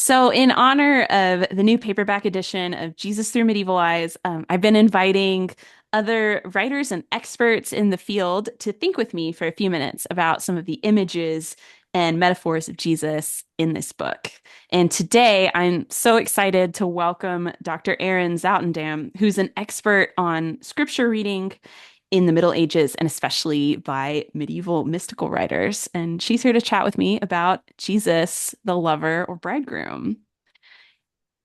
So, in honor of the new paperback edition of Jesus Through Medieval Eyes, I've been inviting other writers and experts in the field to think with me for a few minutes about some of the images and metaphors of Jesus in this book. And today, I'm so excited to welcome Dr. Erin Zoutendam, who's an expert on scripture reading in the Middle Ages and especially by medieval mystical writers. And she's here to chat with me about Jesus, the lover or bridegroom.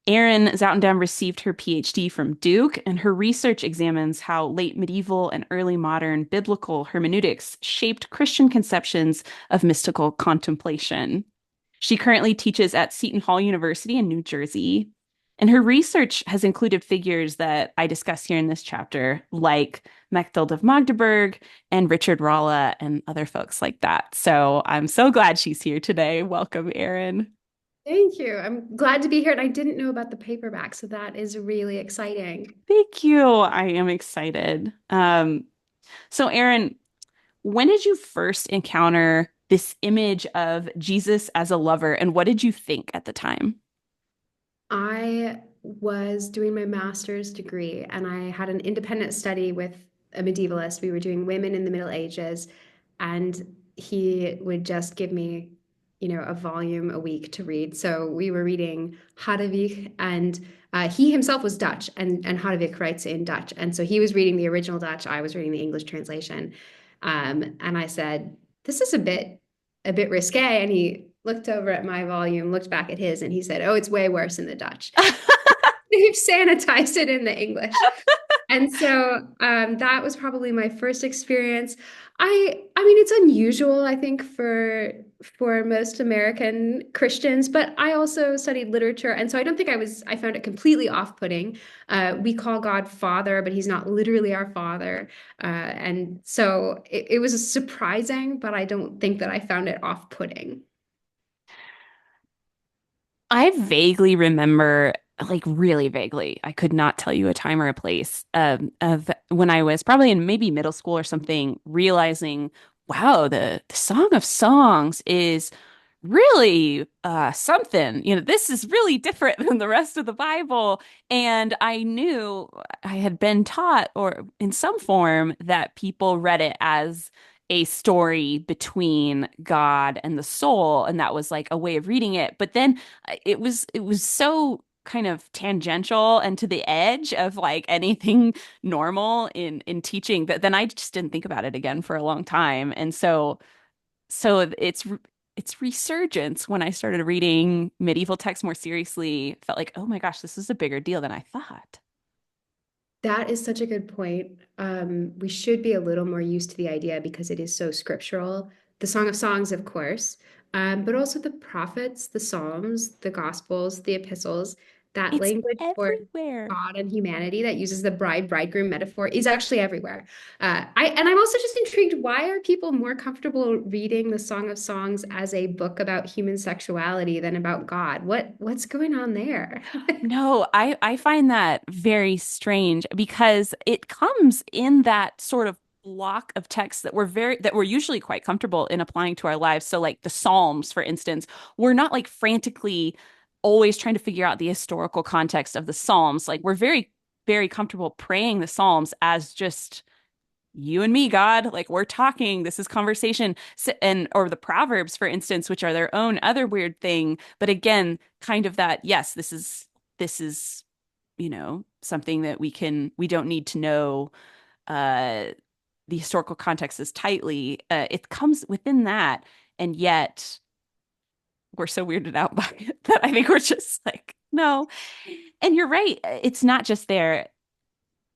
Erin Zoutendam received her PhD from Duke, and her research examines how late medieval and early modern biblical hermeneutics shaped Christian conceptions of mystical contemplation. She currently teaches at Seton Hall University in New Jersey, and her research has included figures that I discuss here in this chapter, like Mechthild of Magdeburg and Richard Rolla and other folks like that. So I'm so glad she's here today. Welcome, Erin. Thank you. I'm glad to be here. And I didn't know about the paperback, so that is really exciting. Thank you. I am excited. So, Erin, when did you first encounter this image of Jesus as a lover, and what did you think at the time? I was doing my master's degree and I had an independent study with a medievalist. We were doing women in the Middle Ages, and he would just give me, a volume a week to read. So we were reading Hadewig, and he himself was Dutch, and Hadewig writes in Dutch. And so he was reading the original Dutch, I was reading the English translation. And I said, this is a bit risque. And he looked over at my volume, looked back at his, and he said, "Oh, it's way worse in the Dutch." They've sanitized it in the English. And so that was probably my first experience. I mean, it's unusual, I think, for most American Christians, but I also studied literature, and so I don't think I found it completely off-putting. We call God Father, but he's not literally our Father. And so it was surprising, but I don't think that I found it off-putting. I vaguely remember, like really vaguely, I could not tell you a time or a place of when I was probably in maybe middle school or something, realizing, wow, the Song of Songs is really something. This is really different than the rest of the Bible. And I knew I had been taught, or in some form, that people read it as a story between God and the soul, and that was like a way of reading it. But then it was so kind of tangential and to the edge of like anything normal in teaching that then I just didn't think about it again for a long time. And so it's resurgence when I started reading medieval texts more seriously felt like, oh my gosh, this is a bigger deal than I thought. That is such a good point. We should be a little more used to the idea because it is so scriptural. The Song of Songs, of course, but also the prophets, the Psalms, the Gospels, the epistles. That It's language for everywhere. God and humanity that uses the bridegroom metaphor is actually everywhere. I'm also just intrigued. Why are people more comfortable reading the Song of Songs as a book about human sexuality than about God? What's going on there? No, I find that very strange because it comes in that sort of block of texts that we're usually quite comfortable in applying to our lives. So like the Psalms, for instance, we're not like frantically always trying to figure out the historical context of the Psalms. Like we're very, very comfortable praying the Psalms as just you and me, God, like we're talking, this is conversation. And or the Proverbs, for instance, which are their own other weird thing. But again, kind of that, yes, this is something that we don't need to know uh the historical context as tightly. It comes within that, and yet we're so weirded out by it that I think we're just like, no. And you're right, it's not just there.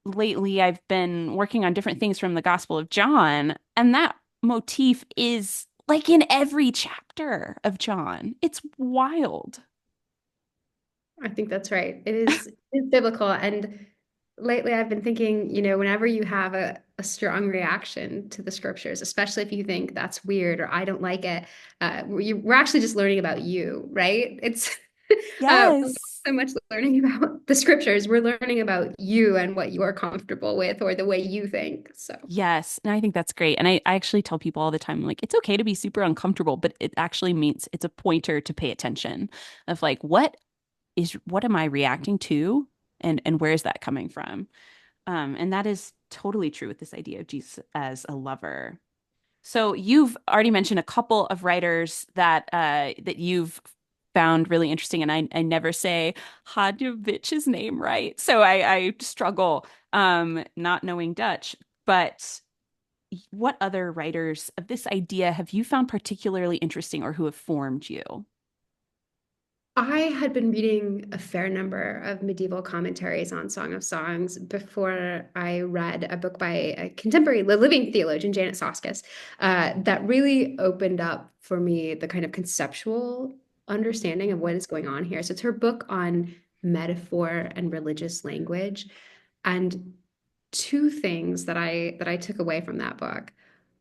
Lately I've been working on different things from the Gospel of John, and that motif is like in every chapter of John. It's wild. I think that's right. It's biblical. And lately I've been thinking, whenever you have a strong reaction to the scriptures, especially if you think that's weird or I don't like it, we're actually just learning about you, right? It's We're not Yes. so much learning about the scriptures. We're learning about you and what you are comfortable with or the way you think. So Yes. And I think that's great. And I actually tell people all the time, like, it's okay to be super uncomfortable, but it actually means it's a pointer to pay attention of like, what am I reacting to? And where is that coming from? And that is totally true with this idea of Jesus as a lover. So you've already mentioned a couple of writers that you've found really interesting, and I never say Hadjevic's name right, so I struggle not knowing Dutch. But what other writers of this idea have you found particularly interesting or who have formed you? I had been reading a fair number of medieval commentaries on Song of Songs before I read a book by a contemporary living theologian, Janet Soskis, that really opened up for me the kind of conceptual understanding of what is going on here. So it's her book on metaphor and religious language. And two things that I took away from that book,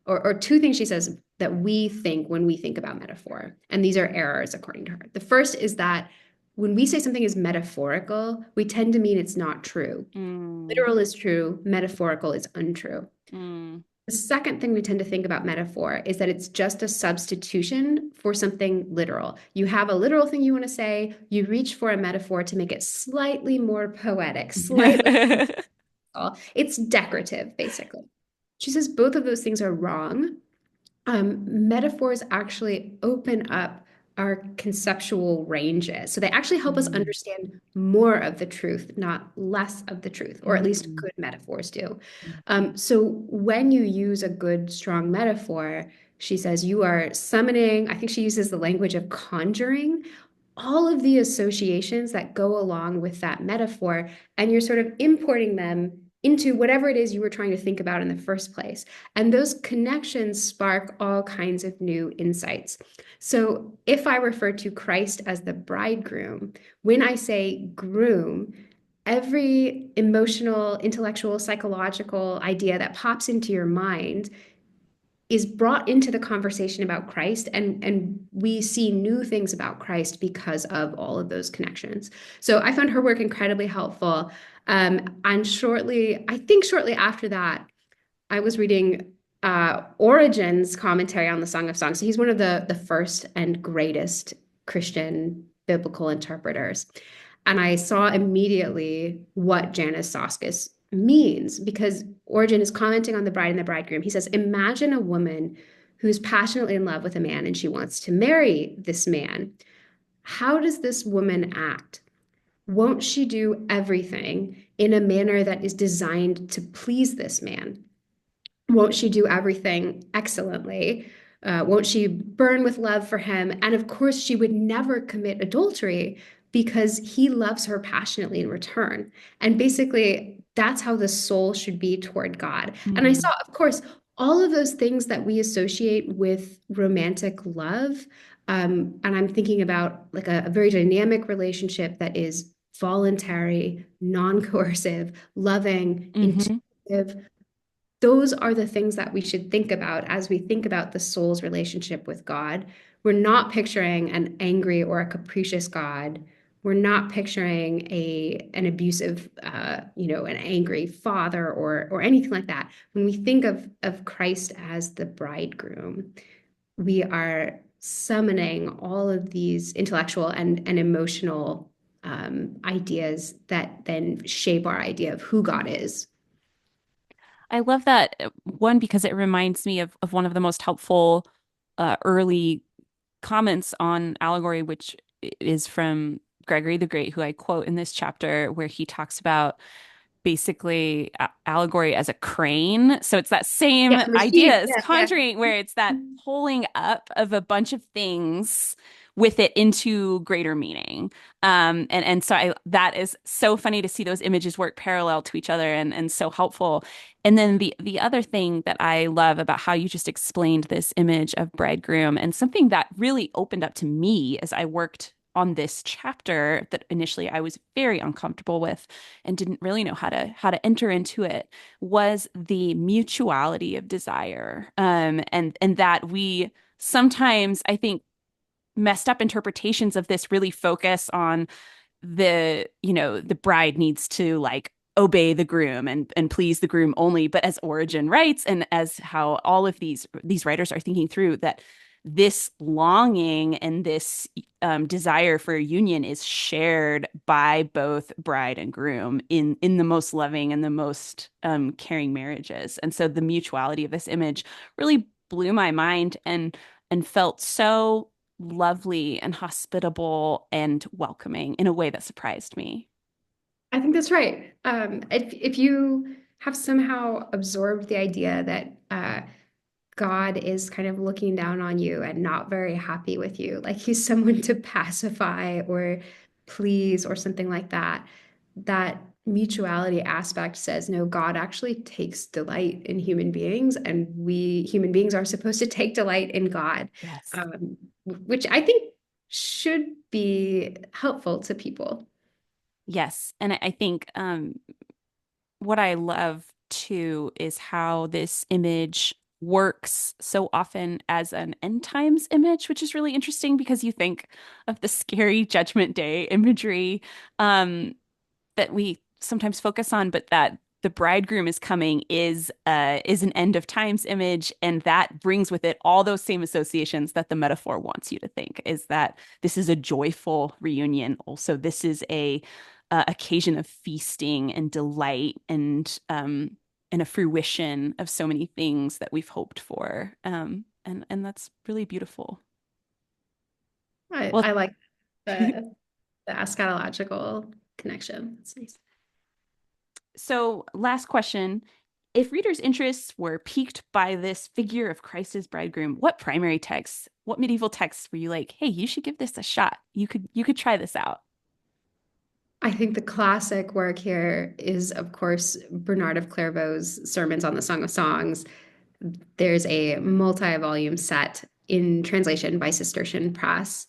or two things she says that we think when we think about metaphor, and these are errors according to her. The first is that when we say something is metaphorical, we tend to mean it's not true. Mm, Literal is true, metaphorical is untrue. mm, The second thing we tend to think about metaphor is that it's just a substitution for something literal. You have a literal thing you want to say, you reach for a metaphor to make it slightly more poetic, slightly more, it's decorative, basically. She says both of those things are wrong. Metaphors actually open up our conceptual ranges. So they actually help us mm, understand more of the truth, not less of the truth, or at least mm, good metaphors do. So when you use a good, strong metaphor, she says you are summoning, I think she uses the language of conjuring all of the associations that go along with that metaphor, and you're sort of importing them into whatever it is you were trying to think about in the first place. And those connections spark all kinds of new insights. So if I refer to Christ as the bridegroom, when I say groom, every emotional, intellectual, psychological idea that pops into your mind is brought into the conversation about Christ, and we see new things about Christ because of all of those connections. So I found her work incredibly helpful. And I think shortly after that, I was reading Origen's commentary on the Song of Songs. So he's one of the first and greatest Christian biblical interpreters. And I saw immediately what Janus Soskis means because Origen is commenting on the bride and the bridegroom. He says, imagine a woman who's passionately in love with a man and she wants to marry this man. How does this woman act? Won't she do everything in a manner that is designed to please this man? Won't she do everything excellently? Won't she burn with love for him? And of course, she would never commit adultery because he loves her passionately in return. And basically, that's how the soul should be toward God. And I saw, mm, of course, all of those things that we associate with romantic love. And I'm thinking about like a very dynamic relationship that is voluntary, non-coercive, loving, mhm. intuitive. Those are the things that we should think about as we think about the soul's relationship with God. We're not picturing an angry or a capricious God. We're not picturing an abusive, an angry father or anything like that. When we think of Christ as the bridegroom, we are summoning all of these intellectual and emotional ideas that then shape our idea of who God is. I love that one because it reminds me of one of the most helpful early comments on allegory, which is from Gregory the Great, who I quote in this chapter, where he talks about basically allegory as a crane. So it's that same Yeah, from a idea sheep. as Yeah, yeah. conjuring, where it's that pulling up of a bunch of things with it into greater meaning. And so that is so funny to see those images work parallel to each other and so helpful. And then the other thing that I love about how you just explained this image of bridegroom and something that really opened up to me as I worked on this chapter that initially I was very uncomfortable with and didn't really know how to enter into it was the mutuality of desire. And that we sometimes I think messed up interpretations of this really focus on the bride needs to like obey the groom and please the groom only, but as Origen writes, and as how all of these writers are thinking through that, this longing and this desire for a union is shared by both bride and groom in the most loving and the most caring marriages. And so the mutuality of this image really blew my mind and felt so lovely and hospitable and welcoming in a way that surprised me. I think that's right. If you have somehow absorbed the idea that God is kind of looking down on you and not very happy with you, like he's someone to pacify or please or something like that, that mutuality aspect says, no, God actually takes delight in human beings, and we human beings are supposed to take delight in God, Yes. which I think should be helpful to people. Yes. And I think what I love too is how this image works so often as an end times image, which is really interesting because you think of the scary Judgment Day imagery that we sometimes focus on, but that the bridegroom is coming is an end of times image, and that brings with it all those same associations that the metaphor wants you to think. Is that this is a joyful reunion? Also, this is a occasion of feasting and delight and a fruition of so many things that we've hoped for. And that's really beautiful. Well, I like the eschatological connection. That's nice. so, last question. If readers' interests were piqued by this figure of Christ as bridegroom, what primary texts, what medieval texts were you like, hey, you should give this a shot. You could try this out. I think the classic work here is, of course, Bernard of Clairvaux's Sermons on the Song of Songs. There's a multi-volume set in translation by Cistercian Press.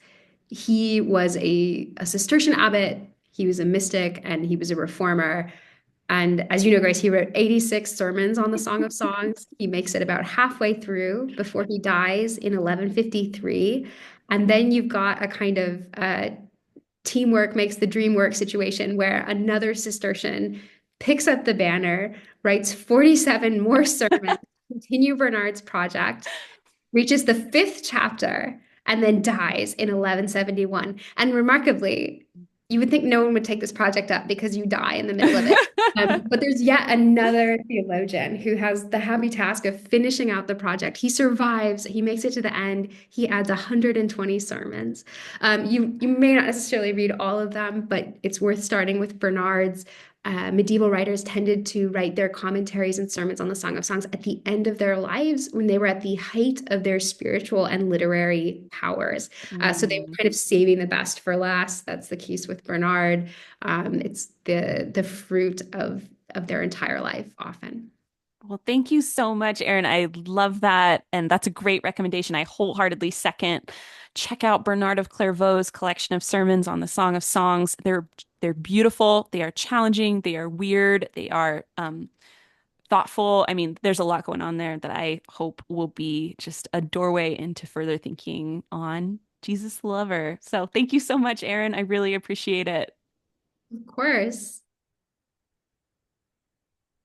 He was a Cistercian abbot, he was a mystic, and he was a reformer. And as you know, Grace, he wrote 86 sermons on the Song of Songs. He makes it about halfway through before he dies in 1153. And then you've got a kind of teamwork makes the dream work situation where another Cistercian picks up the banner, writes 47 more sermons, continue Bernard's project, reaches the fifth chapter, and then dies in 1171. And remarkably, you would think no one would take this project up because you die in the middle of it. But there's yet another theologian who has the happy task of finishing out the project. He survives, he makes it to the end, he adds 120 sermons. You may not necessarily read all of them, but it's worth starting with Bernard's. Medieval writers tended to write their commentaries and sermons on the Song of Songs at the end of their lives when they were at the height of their spiritual and literary powers. So they were Mm. kind of saving the best for last. That's the case with Bernard. It's the fruit of their entire life often. Well, thank you so much, Erin. I love that. And that's a great recommendation. I wholeheartedly second. Check out Bernard of Clairvaux's collection of sermons on the Song of Songs. They're beautiful, they are challenging, they are weird, they are thoughtful. I mean, there's a lot going on there that I hope will be just a doorway into further thinking on Jesus the lover. So thank you so much, Erin. I really appreciate it. Of course.